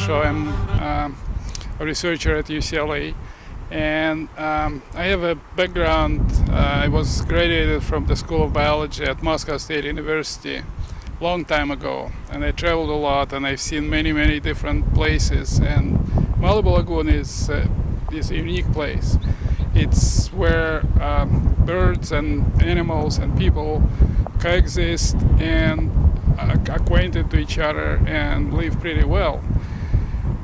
Kasho. I'm a researcher at UCLA, and I have a background. I was graduated from the School of Biology at Moscow State University long time ago, and I traveled a lot, and I've seen many different places. And Malibu Lagoon is a unique place. It's where birds and animals and people coexist and acquainted to each other and live pretty well.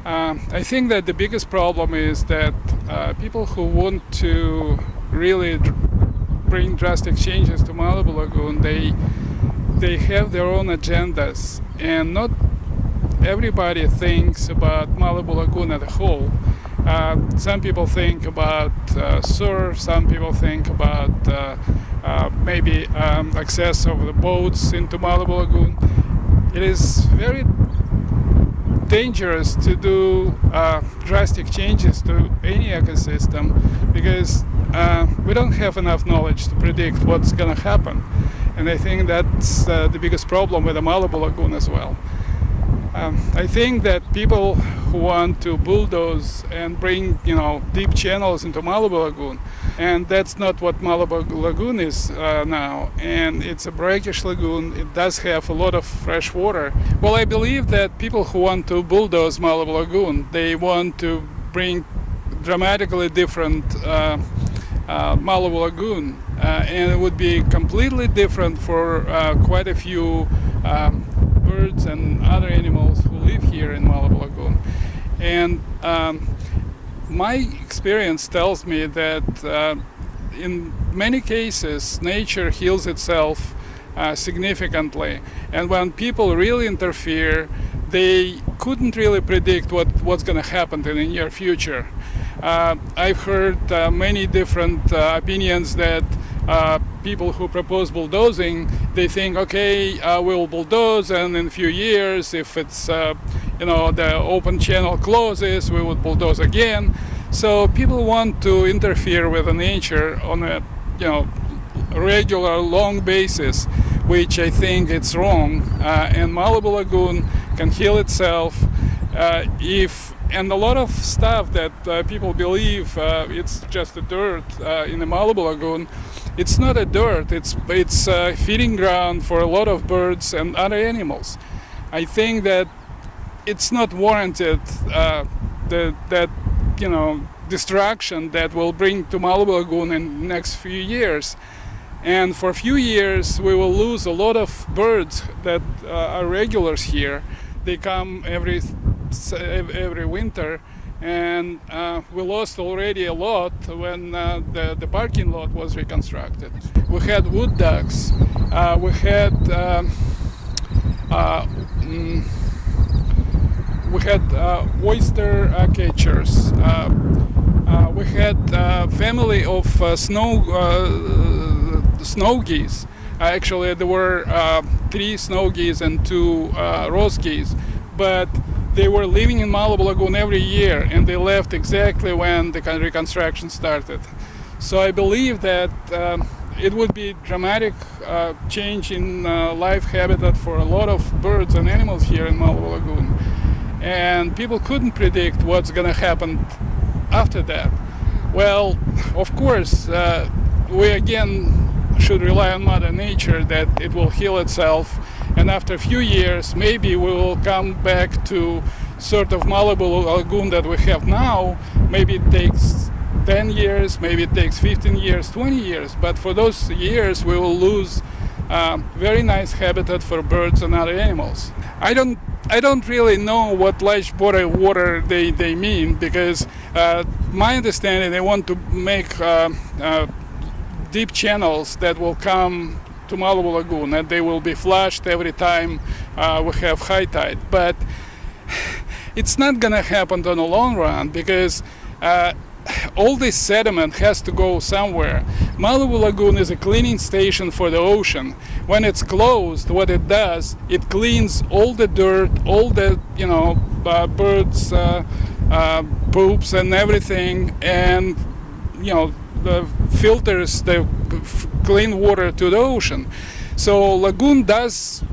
I think that the biggest problem is that people who want to really bring drastic changes to Malibu Lagoon, they have their own agendas, and not everybody thinks about Malibu Lagoon as a whole. Some people think about surf, some people think about maybe access of the boats into Malibu Lagoon. It is very dangerous to do drastic changes to any ecosystem because we don't have enough knowledge to predict what's going to happen. And I think that's the biggest problem with the Malibu Lagoon as well. I think that people who want to bulldoze and bring, deep channels into Malibu Lagoon, and that's not what Malibu Lagoon is now. And it's a brackish lagoon. It does have a lot of fresh water. Well, I believe that people who want to bulldoze Malibu Lagoon, they want to bring dramatically different Malibu Lagoon, and it would be completely different for quite a few birds and other animals who live here in Malibu Lagoon. And my experience tells me that in many cases nature heals itself significantly, and when people really interfere, they couldn't really predict what's going to happen in the near future. I've heard many different opinions that people who propose bulldozing, they think, okay, we'll bulldoze, and in a few years, if it's the open channel closes, we would bulldoze again. So people want to interfere with the nature on a regular, long basis, which I think it's wrong. And Malibu Lagoon can heal itself and a lot of stuff that people believe it's just a dirt in the Malibu Lagoon. It's not a dirt. It's a feeding ground for a lot of birds and other animals. I think that it's not warranted that destruction that will bring to Malibu Lagoon in the next few years. And for a few years, we will lose a lot of birds that are regulars here. They come every winter, and we lost already a lot when the parking lot was reconstructed. We had wood ducks, we had oyster catchers, we had family of snow geese. Actually, there were 3 snow geese and 2 rose geese, but they were living in Malibu Lagoon every year, and they left exactly when the reconstruction started. So I believe that it would be dramatic change in life habitat for a lot of birds and animals here in Malibu Lagoon. And people couldn't predict what's going to happen after that. Well, of course, we again should rely on Mother Nature that it will heal itself. And after a few years, maybe we will come back to sort of Malibu Lagoon that we have now. Maybe it takes 10 years, maybe it takes 15 years, 20 years. But for those years, we will lose very nice habitat for birds and other animals. I don't really know what large body of water they mean, because my understanding, they want to make deep channels that will come to Malibu Lagoon, and they will be flushed every time we have high tide. But it's not going to happen in the long run, because all this sediment has to go somewhere. Malibu Lagoon is a cleaning station for the ocean. When it's closed, what it does, it cleans all the dirt, all the birds' poops and everything, and the filters the clean water to the ocean. So lagoon does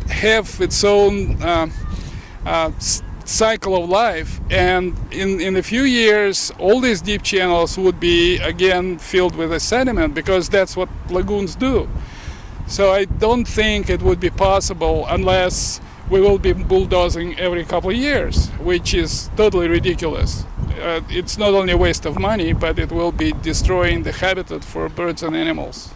have its own cycle of life, and in a few years all these deep channels would be again filled with the sediment, because that's what lagoons do. So I don't think it would be possible unless we will be bulldozing every couple of years, which is totally ridiculous. It's not only a waste of money, but it will be destroying the habitat for birds and animals.